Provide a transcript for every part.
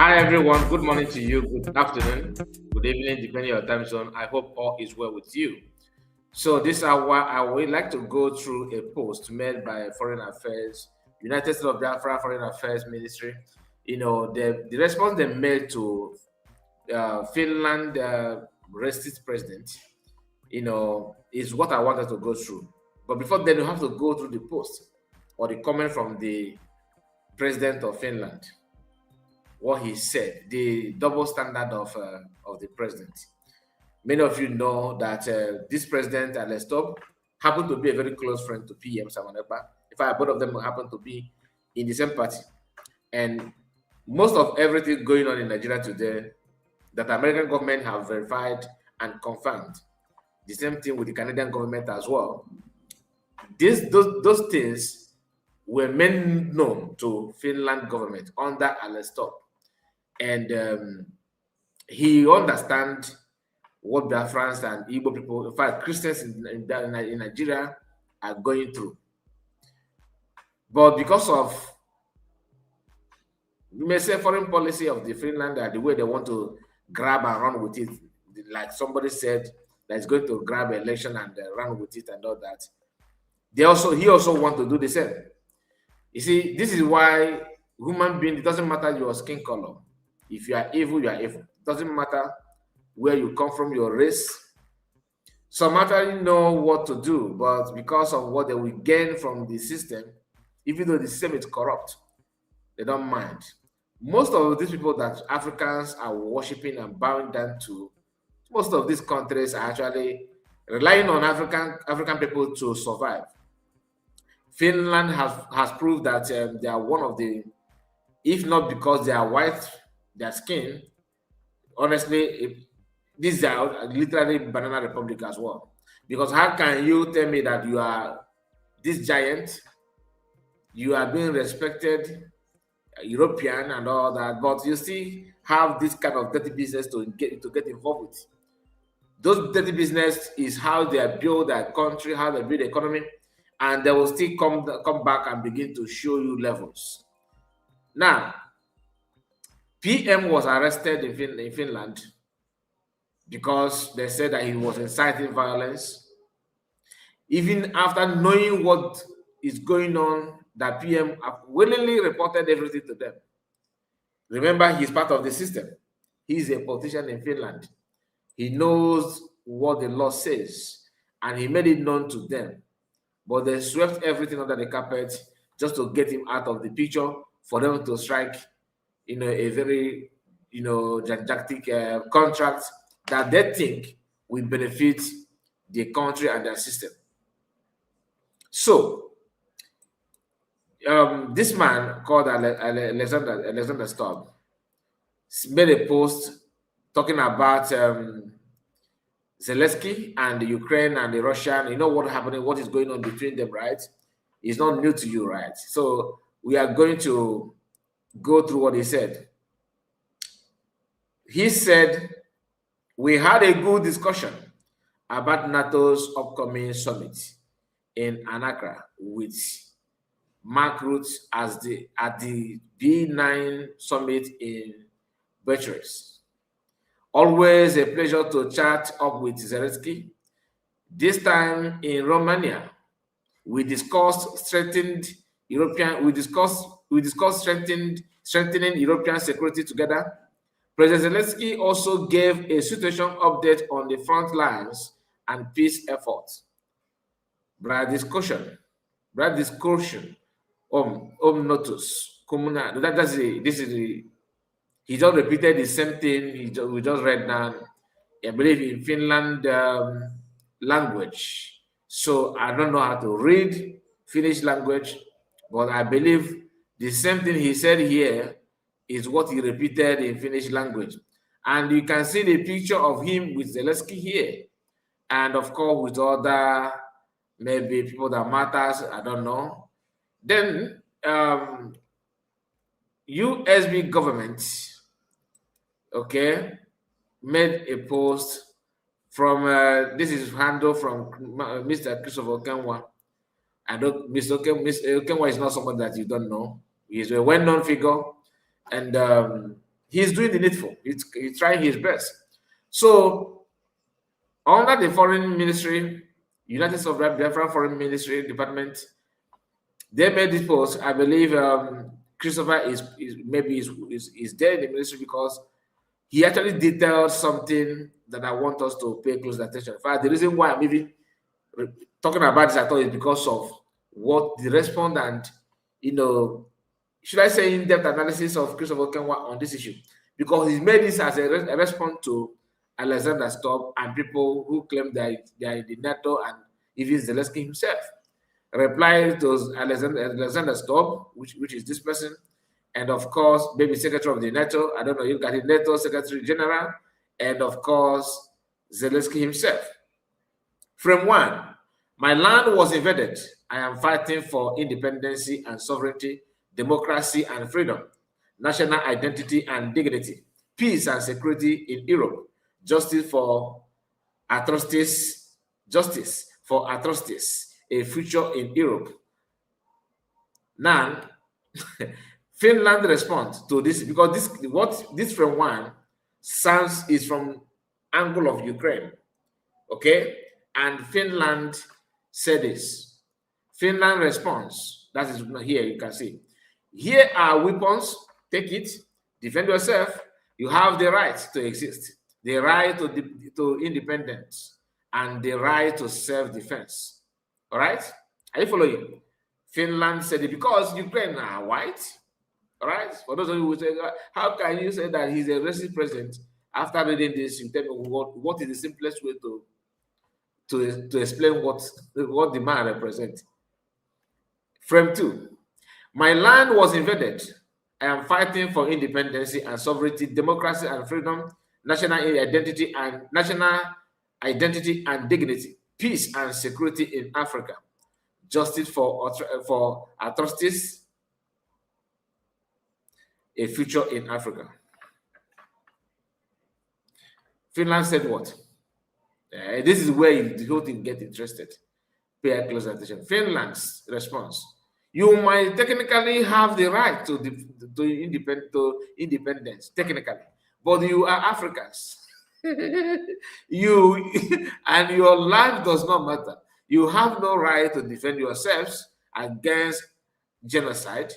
Hi everyone, good morning to you, good afternoon, good evening, depending on your time zone. I hope all is well with you. So this hour, I would like to go through a post made by Foreign Affairs, United States of Biafra Foreign Affairs Ministry. The response they made to Finland racist president, is what I wanted to go through. But before then, you have to go through the post or the comment from the president of Finland, what he said, the double standard of the president. Many of you know that this president, Alestov, happened to be a very close friend to PM Samanepa. In fact, both of them happen to be in the same party. And most of everything going on in Nigeria today that American government have verified and confirmed. The same thing with the Canadian government as well. Those things were made known to Finland government under Alestov. And he understands what Biafrans and Igbo people, in fact, Christians in Nigeria are going through. But because of, you may say, foreign policy of the Finland, the way they want to grab and run with it, like somebody said, that is going to grab election and run with it and all that. He also want to do the same. You see, this is why human being, it doesn't matter your skin color. If you are evil, you are evil. It doesn't matter where you come from, your race. Some actually know what to do, but because of what they will gain from the system, even though the system is corrupt, they don't mind. Most of these people that Africans are worshiping and bowing down to, most of these countries are actually relying on African people to survive. Finland has proved that they are one of the, if not because they are white, their skin, honestly, these are literally banana republic as well. Because how can you tell me that you are this giant, you are being respected, European and all that, but you still have this kind of dirty business to get involved with? Those dirty business is how they build their country, how they build the economy, and they will still come back and begin to show you levels. Now, PM was arrested in Finland because they said that he was inciting violence. Even after knowing what is going on, that PM willingly reported everything to them. Remember, he's part of the system. He's a politician in Finland. He knows what the law says, and he made it known to them. But they swept everything under the carpet just to get him out of the picture, for them to strike a very, gigantic contract that they think will benefit the country and their system. So, this man called Alexander Stubb made a post talking about Zelensky and the Ukraine and the Russian. You know what happening, what is going on between them, right? It's not new to you, right? So we are going to go through what he said. He said, we had a good discussion about NATO's upcoming summit in Accra with Mark Rutte at the B9 summit in Bucharest. Always a pleasure to chat up with Zelensky. This time in Romania, we discussed strengthening European security together. President Zelensky also gave a situation update on the front lines and peace efforts. Notus. He just repeated the same thing we just read now, I believe, in Finland language. So I don't know how to read Finnish language, but I believe the same thing he said here is what he repeated in Finnish language. And you can see the picture of him with Zelensky here. And of course, with other maybe people that matters, I don't know. Then USB government, okay, made a post from, this is handle from Mr. Christopher Okenwa. I don't, Mr. Okenwa is not someone that you don't know. He's a well-known figure. And He's doing the needful. He's trying his best. So under the foreign ministry, United States of Biafra Foreign Ministry Department, they made this post. I believe Christopher is there in the ministry because he actually detailed something that I want us to pay close attention. In fact, the reason why I'm even talking about this at all is because of what the respondent, should I say in-depth analysis of Christopher Kenwa on this issue, because he made this as a response to Alexander Stubb and people who claim that they are in the NATO, and even Zelensky himself replied to Alexander Stubb, which is this person, and of course, maybe Secretary of the NATO, I don't know, you got the NATO Secretary General, and of course, Zelensky himself. Frame 1, my land was invaded. I am fighting for independence and sovereignty, democracy and freedom, national identity and dignity, peace and security in Europe, justice for atrocities, a future in Europe. Now, Finland responds to this because this frame 1 sounds is from angle of Ukraine, okay? And Finland said this. Finland responds. That is here, you can see. Here are weapons. Take it. Defend yourself. You have the right to exist, the right to independence, and the right to self-defense. All right? Are you following? Finland said it because Ukraine are white. All right? For those of you who say, how can you say that he's a racist president? After reading this, you tell me what is the simplest way to explain what the man represents. Frame 2. My land was invaded. I am fighting for independence and sovereignty, democracy and freedom, national identity and dignity, peace and security in Africa, justice for atrocities, a future in Africa. Finland said what? This is where the whole thing get interested. Pay close attention. Finland's response: you might technically have the right to independence, technically, but you are Africans. You and your life does not matter. You have no right to defend yourselves against genocide.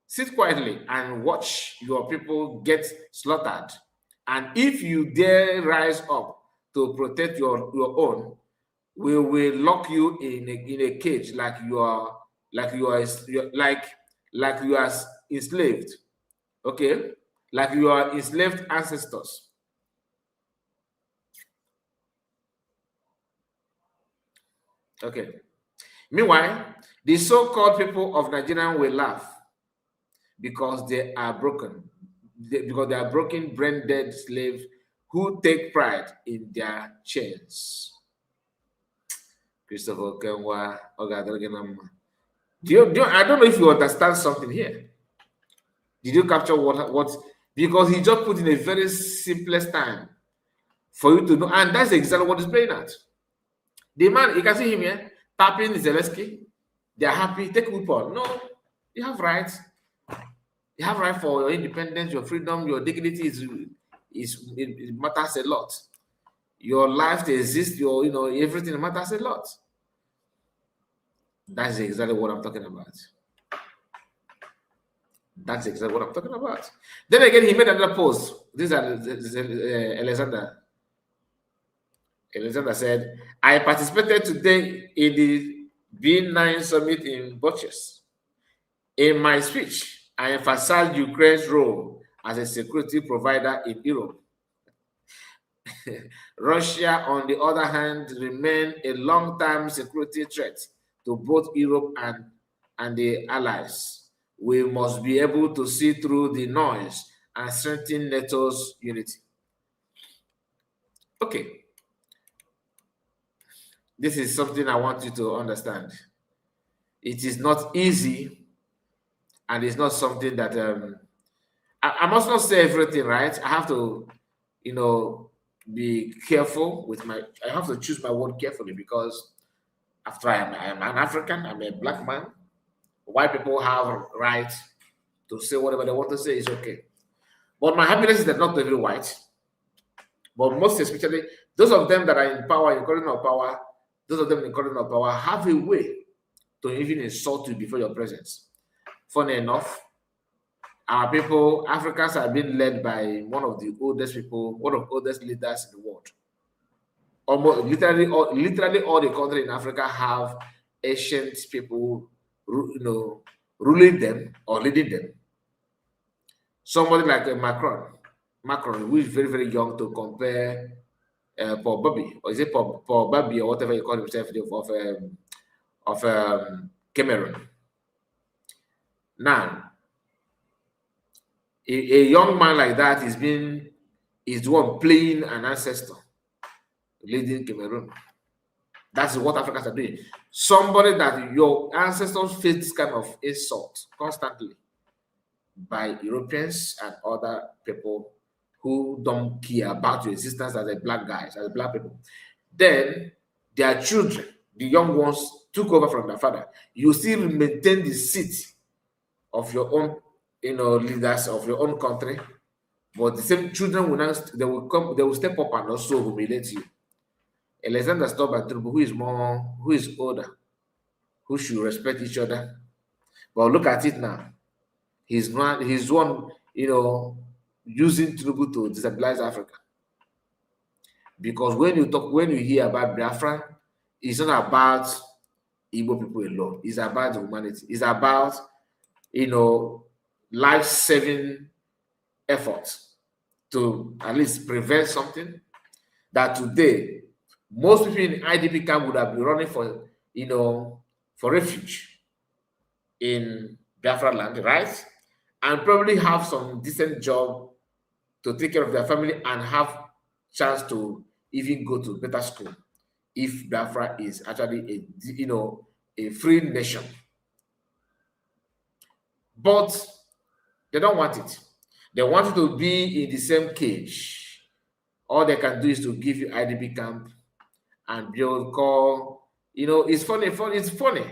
Sit quietly and watch your people get slaughtered. And if you dare rise up to protect your own, we will lock you in a cage like you are enslaved. Okay? Like you are enslaved ancestors. Okay. Meanwhile, the so-called people of Nigeria will laugh because they are broken. Because they are broken, brain-dead slaves who take pride in their chains. Christopher Kenwa, I don't know if you understand something here. Did you capture what? Because he just put in a very simplest time for you to know, and that's exactly what he's playing at. The man, you can see him here, tapping Zelensky. They are happy. Take weapon. No, you have rights. You have right for your independence, your freedom, your dignity it matters a lot. Your life to exist, everything matters a lot. That's exactly what I'm talking about. That's exactly what I'm talking about. Then again, he made another post. This is Alexander. Alexander said, I participated today in the B9 summit in Bucharest. In my speech, I emphasized Ukraine's role as a security provider in Europe. Russia, on the other hand, remains a long-term security threat to both Europe and the allies. We must be able to see through the noise and strengthen NATO's unity. Okay. This is something I want you to understand. It is not easy, and it's not something that I must not say everything, right? I have to, be careful with I have to choose my word carefully, because after I'm an African, I'm a black man. White people have right to say whatever they want to say, is okay. But my happiness is that not every white, but most especially those of them that are in power, in corridor of power, those of them in corridor of power have a way to even insult you before your presence. Funny enough, our people, Africans, are being led by one of the oldest people, one of the oldest leaders in the world. Almost literally all the countries in Africa have ancient people, ruling them or leading them. Somebody like Macron, who is very, very young to compare Paul Bobby, or is it Paul Bobby or whatever you call himself of Cameroon. Now, a young man like that is the one playing an ancestor, leading Cameroon. That's what Africans are doing. Somebody that your ancestors face this kind of insult constantly by Europeans and other people who don't care about your existence as a black guys, as a black people. Then their children, the young ones, took over from their father. You still maintain the seat of your own, leaders of your own country, but the same children will now they will step up and also humiliate you. Alexander Stubb, who is older, who should respect each other. But look at it now. He's one, using Tinubu to destabilize Africa. Because when you hear about Biafra, it's not about Igbo people alone. It's about humanity. It's about, life-saving efforts to at least prevent something that today most people in IDP camp would have been running for refuge in Biafra land, right? And probably have some decent job to take care of their family and have chance to even go to better school if Biafra is actually a free nation. But they don't want it. They want you to be in the same cage. All they can do is to give you IDP camp and build call. It's funny. It's funny.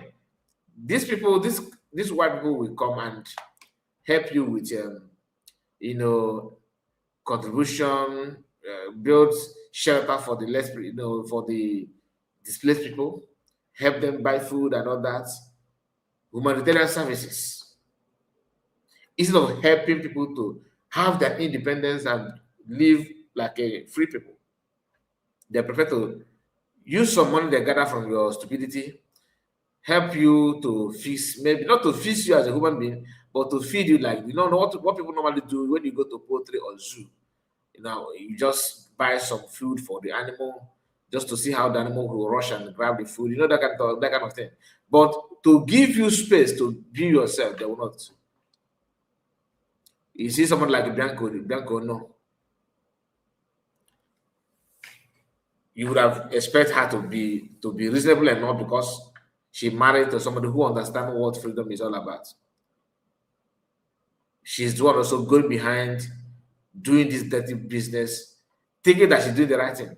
These people, these white people will come and help you with contribution, build shelter for the less, for the displaced people, help them buy food and all that, humanitarian services. Instead of helping people to have their independence and live like a free people, they prefer to use some money they gather from your stupidity, help you to fix, maybe not to fix you as a human being, but to feed you like, what people normally do when you go to poultry or zoo. You just buy some food for the animal just to see how the animal will rush and grab the food, that kind of thing. But to give you space to be yourself, they will not. You see someone like Bianco, no. You would have expect her to be reasonable enough because she married to somebody who understands what freedom is all about. She's the one also going behind doing this dirty business, thinking that she's doing the right thing.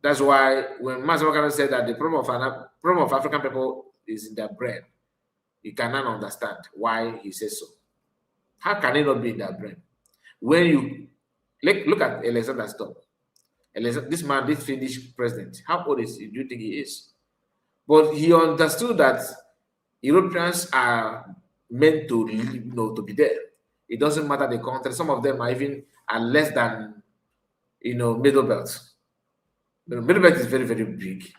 That's why when Master said that the problem of African people is in their brain, you cannot understand why he says so. How can it not be in their brain? When you look at Alexander Stubb, this man, this Finnish president, how old do you think he is? But he understood that Europeans are meant to to be there. It doesn't matter the country. Some of them are less than middle belt. The middle belt is very, very big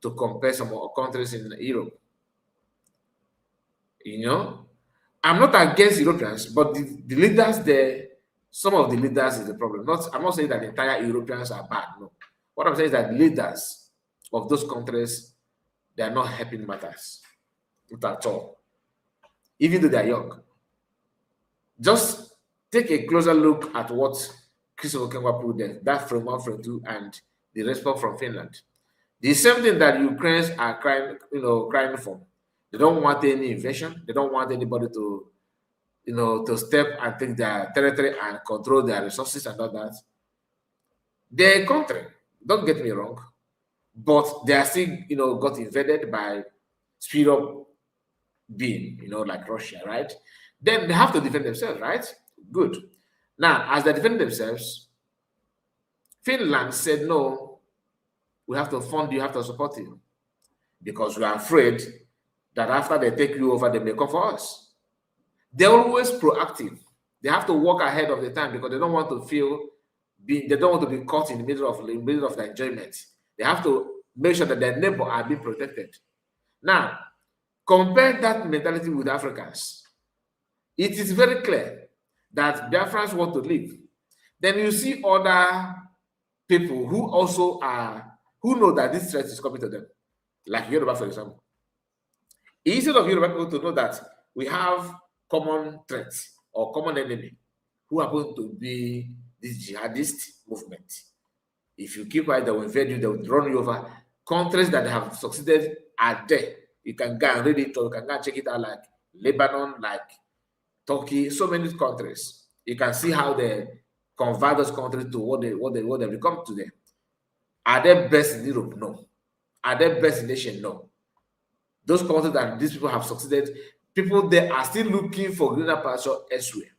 to compare some countries in Europe. I'm not against Europeans, but the leaders there, some of the leaders is the problem. I'm not saying that the entire Europeans are bad. No. What I'm saying is that leaders of those countries, they are not helping matters. Not at all. Even though they are young. Just take a closer look at what Christopher Kengwa put there, that from 1, from 2, and the response from Finland. The same thing that Ukrainians are crying for. They don't want any invasion. They don't want anybody to, to step and take their territory and control their resources and all that. Their country, don't get me wrong, but they are still, got invaded by speed up being, like Russia, right? Then they have to defend themselves, right? Good. Now, as they defend themselves, Finland said, no, we have to fund you, have to support you, because we are afraid that after they take you over, they may come for us. They're always proactive. They have to walk ahead of the time because they don't want to they don't want to be caught in the middle of the enjoyment. They have to make sure that their neighbor are being protected. Now, compare that mentality with Africans. It is very clear that Biafrans want to live. Then you see other people who also who know that this threat is coming to them, like Yoruba, for example. Instead of Yoruba people to know that we have common threats or common enemy who happen to be this jihadist movement. If you keep quiet, they will invade you, they will run you over. Countries that have succeeded are there. You can go and read it, or you can go and check it out, like Lebanon, like Turkey, so many countries. You can see how they convert those countries to what they become today. Are they best in Europe? No. Are they best in Asia? No. Those countries that these people have succeeded, people there are still looking for greener pasture elsewhere.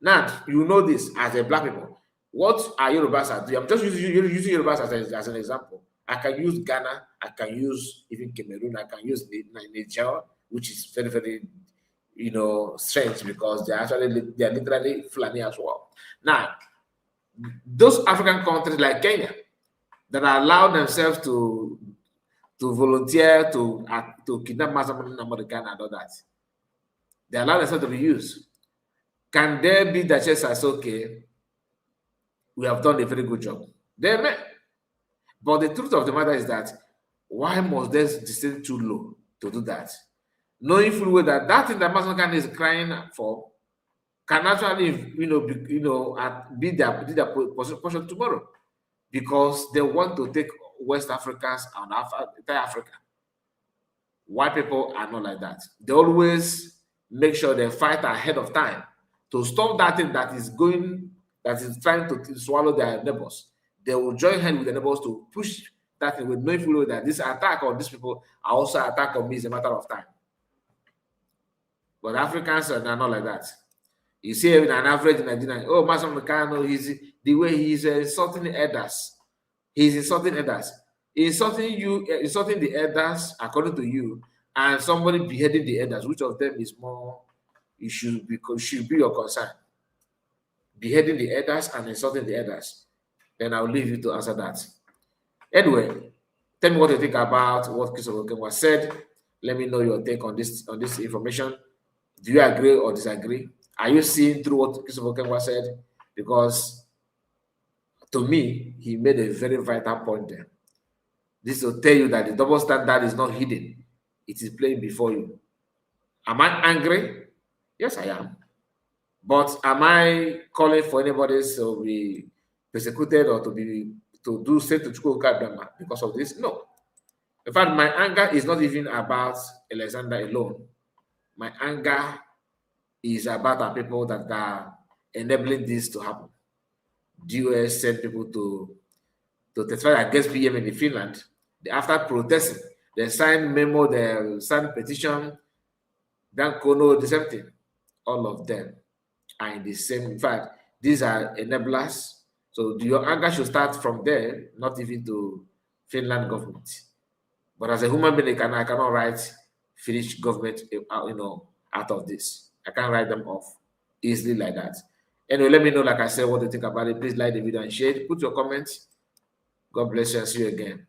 Now, you know this as a black people. What are Yorubas doing? I'm just using Yorubas as an example. I can use Ghana, I can use even Cameroon, I can use Nigeria, which is very, very, strange because they are literally Fulani as well. Now, those African countries like Kenya that allow themselves to volunteer to kidnap Masaman American and all that, they allow themselves to be used. Can there be that just as okay? We have done a very good job. They may. But the truth of the matter is that why must they descend too low to do that? Knowing full well that that thing that Masakan is crying for can actually, be their portion tomorrow, because they want to take West Africans and entire Africa. White people are not like that. They always make sure they fight ahead of time to stop that thing that is trying to swallow their neighbors. They will join hands with the neighbors to push that thing with no clue that this attack on these people are also attack on me is a matter of time. But Africans are not like that. You see an average Nigerian, oh, Master Mekano, the way he's insulting elders. He's insulting elders. Insulting the elders according to you, and somebody beheading the elders. Which of them is more? It should be your concern. Beheading the elders and insulting the elders. Then I'll leave you to answer that. Anyway, tell me what you think about what Christopher Okemwa said. Let me know your take on this information. Do you agree or disagree? Are you seeing through what Christopher Okemwa said? Because to me, he made a very vital point there. This will tell you that the double standard is not hidden. It is playing before you. Am I angry? Yes, I am. But am I calling for anybody to be persecuted or to do say to Chukwuka because of this? No. In fact, my anger is not even about Alexander alone. My anger is about our people that are enabling this to happen. The US sent people to testify against PM in Finland. After protesting, they signed memo, they signed petition, Dan Kono, the same thing. All of them are in the same. In fact, these are enablers. So your anger should start from there, not even to Finland government. But as a human being, I cannot write Finnish government, out of this. I can't write them off easily like that. Anyway, let me know, like I said, what you think about it. Please like the video and share it. Put your comments. God bless you and see you again.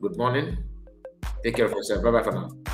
Good morning. Take care of yourself. Bye-bye for now.